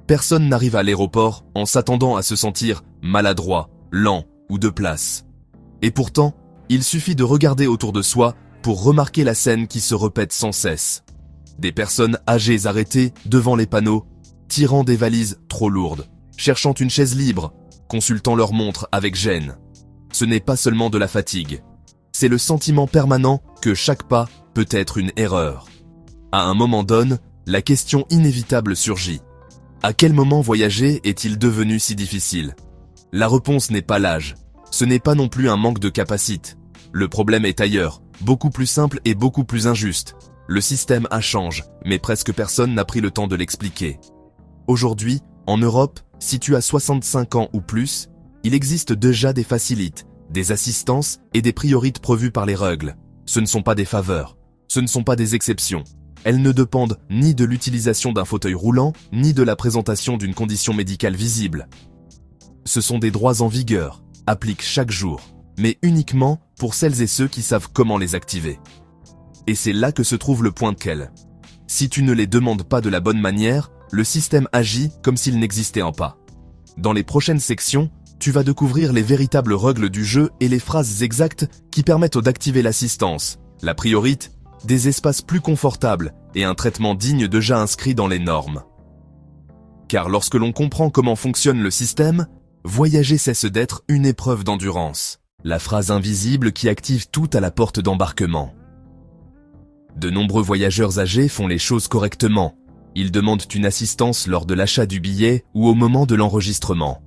Personne n'arrive à l'aéroport en s'attendant à se sentir maladroit, lent ou de place. Et pourtant, il suffit de regarder autour de soi pour remarquer la scène qui se répète sans cesse. Des personnes âgées arrêtées devant les panneaux, tirant des valises trop lourdes, cherchant une chaise libre, consultant leur montre avec gêne. Ce n'est pas seulement de la fatigue, c'est le sentiment permanent que chaque pas peut être une erreur. À un moment donné, la question inévitable surgit. À quel moment voyager est-il devenu si difficile? La réponse n'est pas l'âge, ce n'est pas non plus un manque de capacité. Le problème est ailleurs, beaucoup plus simple et beaucoup plus injuste. Le système a changé, mais presque personne n'a pris le temps de l'expliquer. Aujourd'hui, en Europe, si tu as 65 ans ou plus, il existe déjà des facilités, des assistances et des priorités prévues par les règles. Ce ne sont pas des faveurs, ce ne sont pas des exceptions. Elles ne dépendent ni de l'utilisation d'un fauteuil roulant, ni de la présentation d'une condition médicale visible. Ce sont des droits en vigueur, appliqués chaque jour, mais uniquement pour celles et ceux qui savent comment les activer. Et c'est là que se trouve le point qu'elle. Si tu ne les demandes pas de la bonne manière, le système agit comme s'il n'existait pas. Dans les prochaines sections, tu vas découvrir les véritables règles du jeu et les phrases exactes qui permettent d'activer l'assistance, la priorité, des espaces plus confortables et un traitement digne déjà inscrit dans les normes. Car lorsque l'on comprend comment fonctionne le système, voyager cesse d'être une épreuve d'endurance, la phrase invisible qui active tout à la porte d'embarquement. De nombreux voyageurs âgés font les choses correctement. Ils demandent une assistance lors de l'achat du billet ou au moment de l'enregistrement.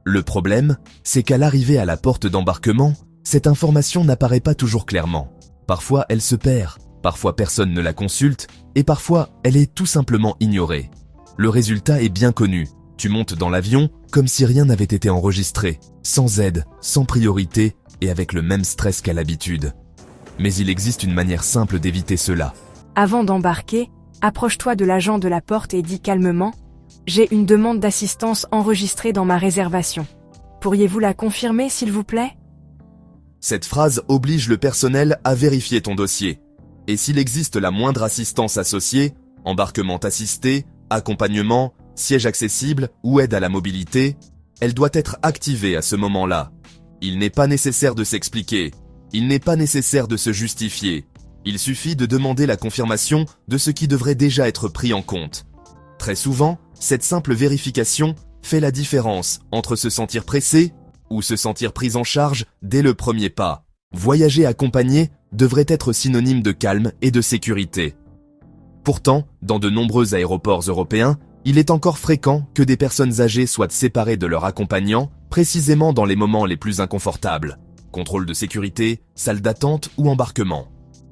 Le problème, c'est qu'à l'arrivée à la porte d'embarquement, cette information n'apparaît pas toujours clairement. Parfois, elle se perd, parfois personne ne la consulte, et parfois, elle est tout simplement ignorée. Le résultat est bien connu. Tu montes dans l'avion comme si rien n'avait été enregistré, sans aide, sans priorité et avec le même stress qu'à l'habitude. Mais il existe une manière simple d'éviter cela. Avant d'embarquer, approche-toi de l'agent de la porte et dis calmement « J'ai une demande d'assistance enregistrée dans ma réservation. Pourriez-vous la confirmer, s'il vous plaît ?» Cette phrase oblige le personnel à vérifier ton dossier. Et s'il existe la moindre assistance associée, embarquement assisté, accompagnement, siège accessible ou aide à la mobilité, elle doit être activée à ce moment-là. Il n'est pas nécessaire de s'expliquer. Il n'est pas nécessaire de se justifier. Il suffit de demander la confirmation de ce qui devrait déjà être pris en compte. Très souvent, cette simple vérification fait la différence entre se sentir pressé ou se sentir pris en charge dès le premier pas. Voyager accompagné devrait être synonyme de calme et de sécurité. Pourtant, dans de nombreux aéroports européens, il est encore fréquent que des personnes âgées soient séparées de leurs accompagnants, précisément dans les moments les plus inconfortables. Contrôle de sécurité, salle d'attente ou embarquement.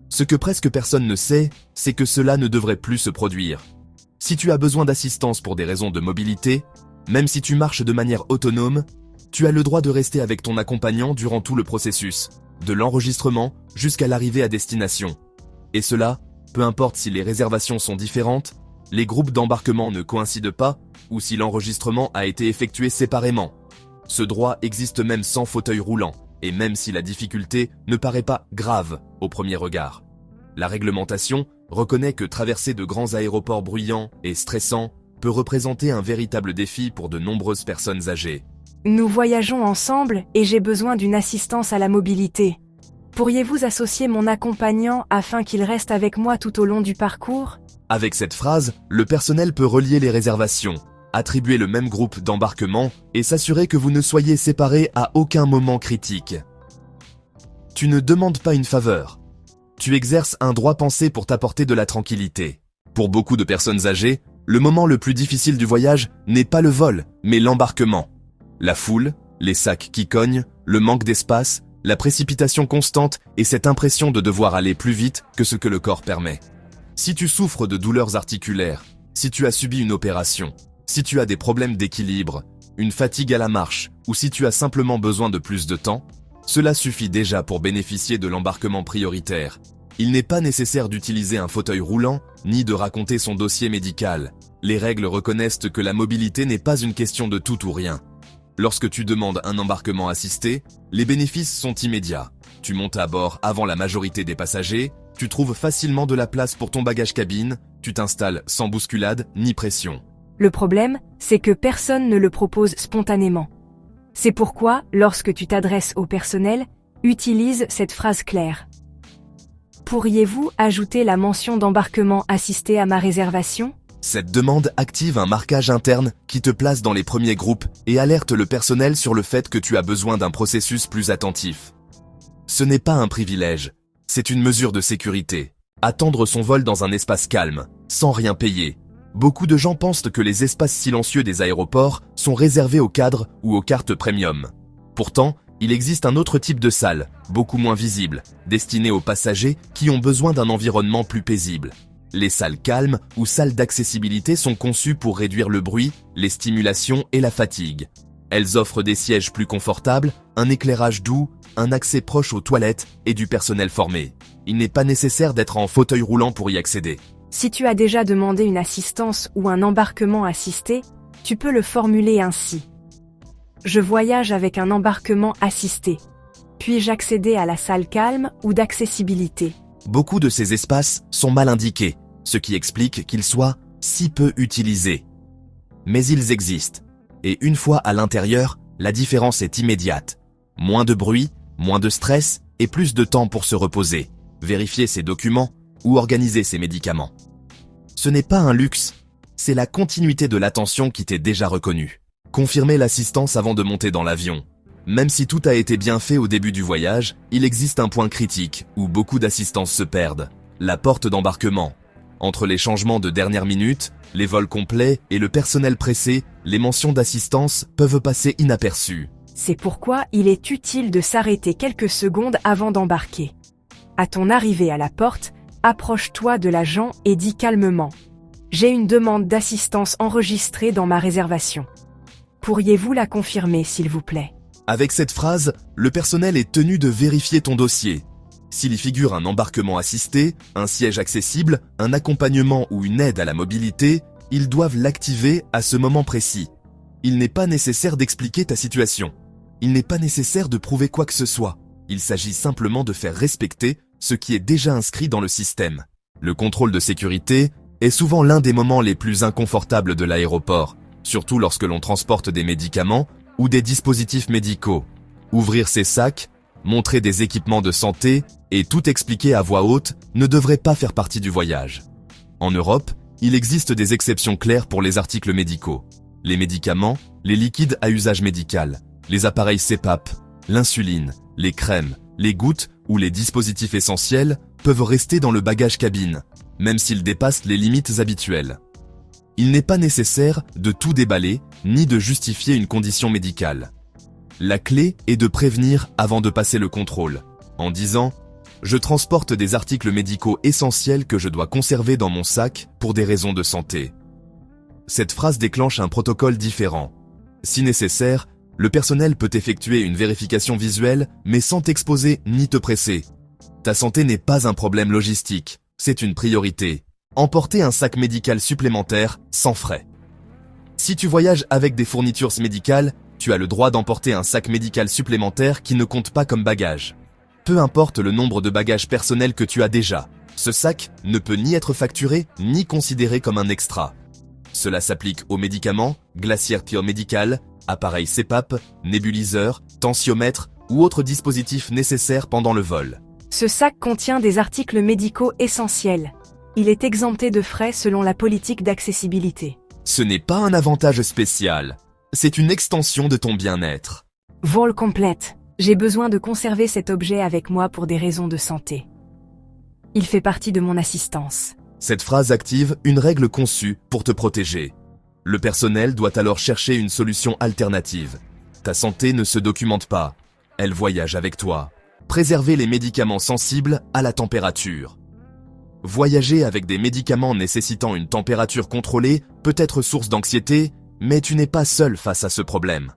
Ce que presque personne ne sait, c'est que cela ne devrait plus se produire. Si tu as besoin d'assistance pour des raisons de mobilité, même si tu marches de manière autonome, tu as le droit de rester avec ton accompagnant durant tout le processus, de l'enregistrement jusqu'à l'arrivée à destination. Et cela, peu importe si les réservations sont différentes, les groupes d'embarquement ne coïncident pas, ou si l'enregistrement a été effectué séparément. Ce droit existe même sans fauteuil roulant, et même si la difficulté ne paraît pas grave au premier regard. La réglementation reconnaît que traverser de grands aéroports bruyants et stressants peut représenter un véritable défi pour de nombreuses personnes âgées. Nous voyageons ensemble et j'ai besoin d'une assistance à la mobilité. Pourriez-vous associer mon accompagnant afin qu'il reste avec moi tout au long du parcours ? Avec cette phrase, le personnel peut relier les réservations, attribuer le même groupe d'embarquement et s'assurer que vous ne soyez séparés à aucun moment critique. Tu ne demandes pas une faveur. Tu exerces un droit pensé pour t'apporter de la tranquillité. Pour beaucoup de personnes âgées, le moment le plus difficile du voyage n'est pas le vol, mais l'embarquement. La foule, les sacs qui cognent, le manque d'espace, la précipitation constante et cette impression de devoir aller plus vite que ce que le corps permet. Si tu souffres de douleurs articulaires, si tu as subi une opération, si tu as des problèmes d'équilibre, une fatigue à la marche ou si tu as simplement besoin de plus de temps, cela suffit déjà pour bénéficier de l'embarquement prioritaire. Il n'est pas nécessaire d'utiliser un fauteuil roulant ni de raconter son dossier médical. Les règles reconnaissent que la mobilité n'est pas une question de tout ou rien. Lorsque tu demandes un embarquement assisté, les bénéfices sont immédiats. Tu montes à bord avant la majorité des passagers, tu trouves facilement de la place pour ton bagage cabine, tu t'installes sans bousculade ni pression. Le problème, c'est que personne ne le propose spontanément. C'est pourquoi, lorsque tu t'adresses au personnel, utilise cette phrase claire. Pourriez-vous ajouter la mention d'embarquement assisté à ma réservation ? Cette demande active un marquage interne qui te place dans les premiers groupes et alerte le personnel sur le fait que tu as besoin d'un processus plus attentif. Ce n'est pas un privilège, c'est une mesure de sécurité. Attendre son vol dans un espace calme, sans rien payer. Beaucoup de gens pensent que les espaces silencieux des aéroports sont réservés aux cadres ou aux cartes premium. Pourtant, il existe un autre type de salle, beaucoup moins visible, destinée aux passagers qui ont besoin d'un environnement plus paisible. Les salles calmes ou salles d'accessibilité sont conçues pour réduire le bruit, les stimulations et la fatigue. Elles offrent des sièges plus confortables, un éclairage doux, un accès proche aux toilettes et du personnel formé. Il n'est pas nécessaire d'être en fauteuil roulant pour y accéder. Si tu as déjà demandé une assistance ou un embarquement assisté, tu peux le formuler ainsi. Je voyage avec un embarquement assisté. Puis-je accéder à la salle calme ou d'accessibilité ? Beaucoup de ces espaces sont mal indiqués, ce qui explique qu'ils soient si peu utilisés. Mais ils existent. Et une fois à l'intérieur, la différence est immédiate. Moins de bruit, moins de stress et plus de temps pour se reposer, vérifier ses documents ou organiser ses médicaments. Ce n'est pas un luxe, c'est la continuité de l'attention qui t'est déjà reconnue. Confirmer l'assistance avant de monter dans l'avion. Même si tout a été bien fait au début du voyage, il existe un point critique où beaucoup d'assistances se perdent. La porte d'embarquement. Entre les changements de dernière minute, les vols complets et le personnel pressé, les mentions d'assistance peuvent passer inaperçues. C'est pourquoi il est utile de s'arrêter quelques secondes avant d'embarquer. À ton arrivée à la porte, approche-toi de l'agent et dis calmement « J'ai une demande d'assistance enregistrée dans ma réservation. Pourriez-vous la confirmer, s'il vous plaît ?» Avec cette phrase, le personnel est tenu de vérifier ton dossier. S'il y figure un embarquement assisté, un siège accessible, un accompagnement ou une aide à la mobilité, ils doivent l'activer à ce moment précis. Il n'est pas nécessaire d'expliquer ta situation. Il n'est pas nécessaire de prouver quoi que ce soit. Il s'agit simplement de faire respecter ce qui est déjà inscrit dans le système. Le contrôle de sécurité est souvent l'un des moments les plus inconfortables de l'aéroport, surtout lorsque l'on transporte des médicaments ou des dispositifs médicaux. Ouvrir ses sacs, montrer des équipements de santé et tout expliquer à voix haute ne devrait pas faire partie du voyage. En Europe, il existe des exceptions claires pour les articles médicaux. Les médicaments, les liquides à usage médical, les appareils CPAP, l'insuline, les crèmes, les gouttes ou les dispositifs essentiels peuvent rester dans le bagage cabine, même s'ils dépassent les limites habituelles. Il n'est pas nécessaire de tout déballer ni de justifier une condition médicale. La clé est de prévenir avant de passer le contrôle, en disant « Je transporte des articles médicaux essentiels que je dois conserver dans mon sac pour des raisons de santé ». Cette phrase déclenche un protocole différent. Si nécessaire, le personnel peut effectuer une vérification visuelle, mais sans t'exposer ni te presser. Ta santé n'est pas un problème logistique, c'est une priorité. Emporter un sac médical supplémentaire sans frais. Si tu voyages avec des fournitures médicales, tu as le droit d'emporter un sac médical supplémentaire qui ne compte pas comme bagage. Peu importe le nombre de bagages personnels que tu as déjà, ce sac ne peut ni être facturé ni considéré comme un extra. Cela s'applique aux médicaments, glacières médicales, appareils CPAP, nébuliseurs, tensiomètres ou autres dispositifs nécessaires pendant le vol. Ce sac contient des articles médicaux essentiels. Il est exempté de frais selon la politique d'accessibilité. Ce n'est pas un avantage spécial, c'est une extension de ton bien-être. Vol complète. J'ai besoin de conserver cet objet avec moi pour des raisons de santé. Il fait partie de mon assistance. Cette phrase active une règle conçue pour te protéger. Le personnel doit alors chercher une solution alternative. Ta santé ne se documente pas, elle voyage avec toi. Préserver les médicaments sensibles à la température. Voyager avec des médicaments nécessitant une température contrôlée peut être source d'anxiété, mais tu n'es pas seul face à ce problème.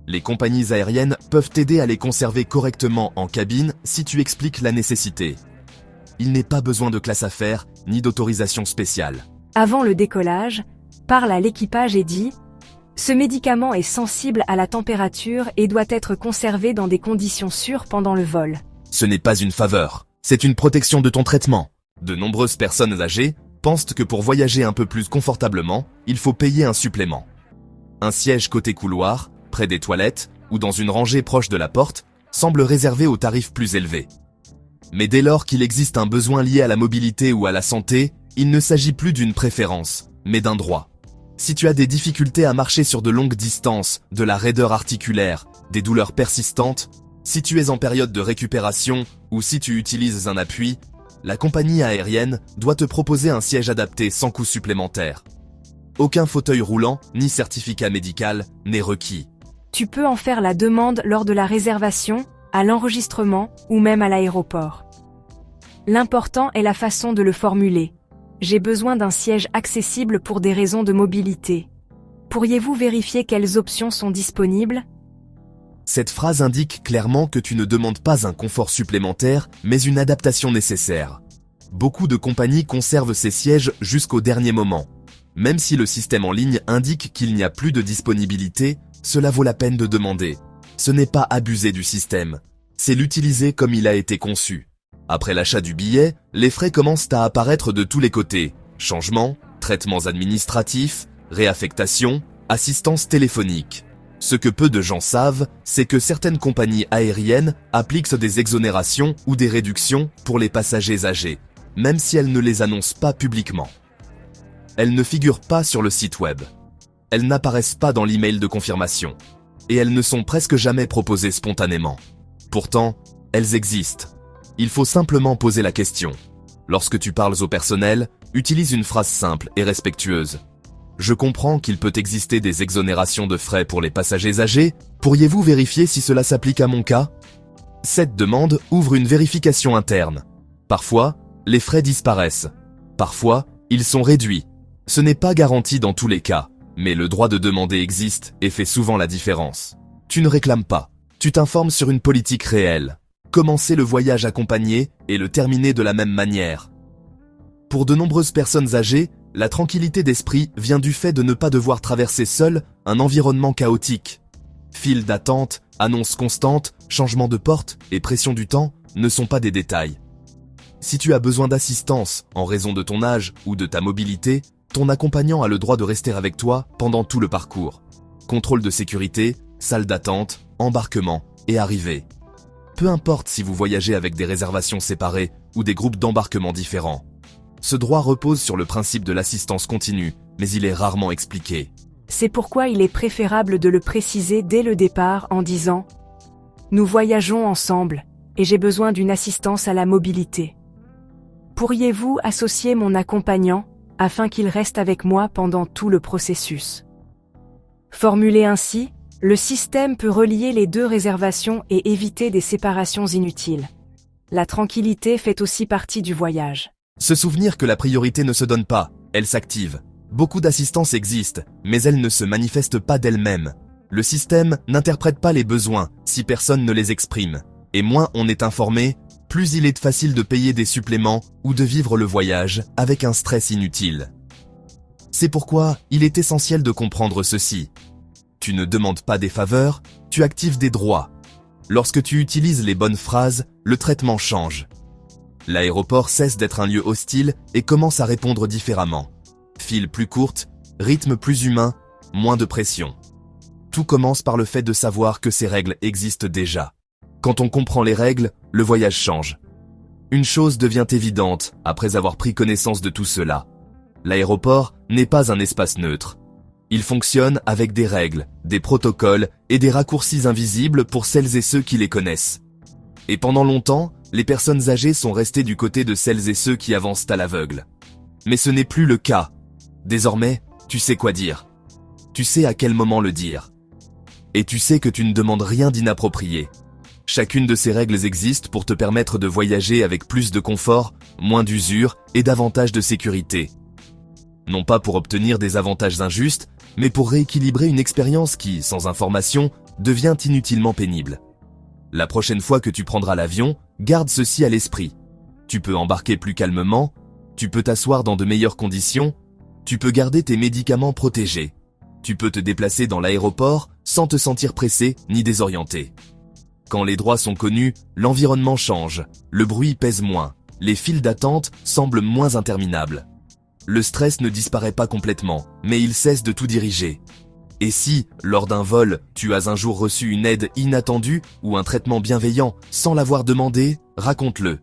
Les compagnies aériennes peuvent t'aider à les conserver correctement en cabine si tu expliques la nécessité. Il n'est pas besoin de classe affaires ni d'autorisation spéciale. Avant le décollage, parle à l'équipage et dis « Ce médicament est sensible à la température et doit être conservé dans des conditions sûres pendant le vol. » Ce n'est pas une faveur, c'est une protection de ton traitement. De nombreuses personnes âgées pensent que pour voyager un peu plus confortablement, il faut payer un supplément. Un siège côté couloir, près des toilettes, ou dans une rangée proche de la porte, semble réservé aux tarifs plus élevés. Mais dès lors qu'il existe un besoin lié à la mobilité ou à la santé, il ne s'agit plus d'une préférence, mais d'un droit. Si tu as des difficultés à marcher sur de longues distances, de la raideur articulaire, des douleurs persistantes, si tu es en période de récupération ou si tu utilises un appui, la compagnie aérienne doit te proposer un siège adapté sans coût supplémentaire. Aucun fauteuil roulant ni certificat médical n'est requis. Tu peux en faire la demande lors de la réservation, à l'enregistrement ou même à l'aéroport. L'important est la façon de le formuler. J'ai besoin d'un siège accessible pour des raisons de mobilité. Pourriez-vous vérifier quelles options sont disponibles ? Cette phrase indique clairement que tu ne demandes pas un confort supplémentaire, mais une adaptation nécessaire. Beaucoup de compagnies conservent ces sièges jusqu'au dernier moment. Même si le système en ligne indique qu'il n'y a plus de disponibilité, cela vaut la peine de demander. Ce n'est pas abuser du système, c'est l'utiliser comme il a été conçu. Après l'achat du billet, les frais commencent à apparaître de tous les côtés. Changements, traitements administratifs, réaffectation, assistance téléphonique. Ce que peu de gens savent, c'est que certaines compagnies aériennes appliquent des exonérations ou des réductions pour les passagers âgés, même si elles ne les annoncent pas publiquement. Elles ne figurent pas sur le site web. Elles n'apparaissent pas dans l'email de confirmation. Et elles ne sont presque jamais proposées spontanément. Pourtant, elles existent. Il faut simplement poser la question. Lorsque tu parles au personnel, utilise une phrase simple et respectueuse. Je comprends qu'il peut exister des exonérations de frais pour les passagers âgés. Pourriez-vous vérifier si cela s'applique à mon cas ? Cette demande ouvre une vérification interne. Parfois, les frais disparaissent. Parfois, ils sont réduits. Ce n'est pas garanti dans tous les cas, mais le droit de demander existe et fait souvent la différence. Tu ne réclames pas. Tu t'informes sur une politique réelle. Commencer le voyage accompagné et le terminer de la même manière. Pour de nombreuses personnes âgées, la tranquillité d'esprit vient du fait de ne pas devoir traverser seul un environnement chaotique. Files d'attente, annonces constantes, changements de porte et pression du temps ne sont pas des détails. Si tu as besoin d'assistance en raison de ton âge ou de ta mobilité, ton accompagnant a le droit de rester avec toi pendant tout le parcours. Contrôle de sécurité, salle d'attente, embarquement et arrivée. Peu importe si vous voyagez avec des réservations séparées ou des groupes d'embarquement différents. Ce droit repose sur le principe de l'assistance continue, mais il est rarement expliqué. C'est pourquoi il est préférable de le préciser dès le départ en disant « Nous voyageons ensemble, et j'ai besoin d'une assistance à la mobilité. Pourriez-vous associer mon accompagnant afin qu'il reste avec moi pendant tout le processus ?» Formulé ainsi, le système peut relier les deux réservations et éviter des séparations inutiles. La tranquillité fait aussi partie du voyage. Se souvenir que la priorité ne se donne pas, elle s'active. Beaucoup d'assistances existent, mais elles ne se manifestent pas d'elles-mêmes. Le système n'interprète pas les besoins si personne ne les exprime. Et moins on est informé, plus il est facile de payer des suppléments ou de vivre le voyage avec un stress inutile. C'est pourquoi il est essentiel de comprendre ceci. Tu ne demandes pas des faveurs, tu actives des droits. Lorsque tu utilises les bonnes phrases, le traitement change. L'aéroport cesse d'être un lieu hostile et commence à répondre différemment. Files plus courtes, rythme plus humain, moins de pression. Tout commence par le fait de savoir que ces règles existent déjà. Quand on comprend les règles, le voyage change. Une chose devient évidente après avoir pris connaissance de tout cela. L'aéroport n'est pas un espace neutre. Il fonctionne avec des règles, des protocoles et des raccourcis invisibles pour celles et ceux qui les connaissent. Et pendant longtemps, les personnes âgées sont restées du côté de celles et ceux qui avancent à l'aveugle. Mais ce n'est plus le cas. Désormais, tu sais quoi dire. Tu sais à quel moment le dire. Et tu sais que tu ne demandes rien d'inapproprié. Chacune de ces règles existe pour te permettre de voyager avec plus de confort, moins d'usure et davantage de sécurité. Non pas pour obtenir des avantages injustes, mais pour rééquilibrer une expérience qui, sans information, devient inutilement pénible. La prochaine fois que tu prendras l'avion, garde ceci à l'esprit. Tu peux embarquer plus calmement, tu peux t'asseoir dans de meilleures conditions, tu peux garder tes médicaments protégés. Tu peux te déplacer dans l'aéroport sans te sentir pressé ni désorienté. Quand les droits sont connus, l'environnement change, le bruit pèse moins, les files d'attente semblent moins interminables. le stress ne disparaît pas complètement, mais il cesse de tout diriger. Et si, lors d'un vol, tu as un jour reçu une aide inattendue ou un traitement bienveillant sans l'avoir demandé, raconte-le.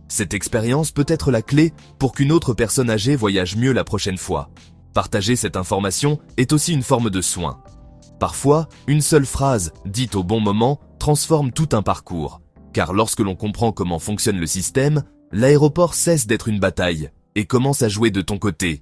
Cette expérience peut être la clé pour qu'une autre personne âgée voyage mieux la prochaine fois. Partager cette information est aussi une forme de soin. Parfois, une seule phrase, dite au bon moment, transforme tout un parcours. Car lorsque l'on comprend comment fonctionne le système, l'aéroport cesse d'être une bataille et commence à jouer de ton côté.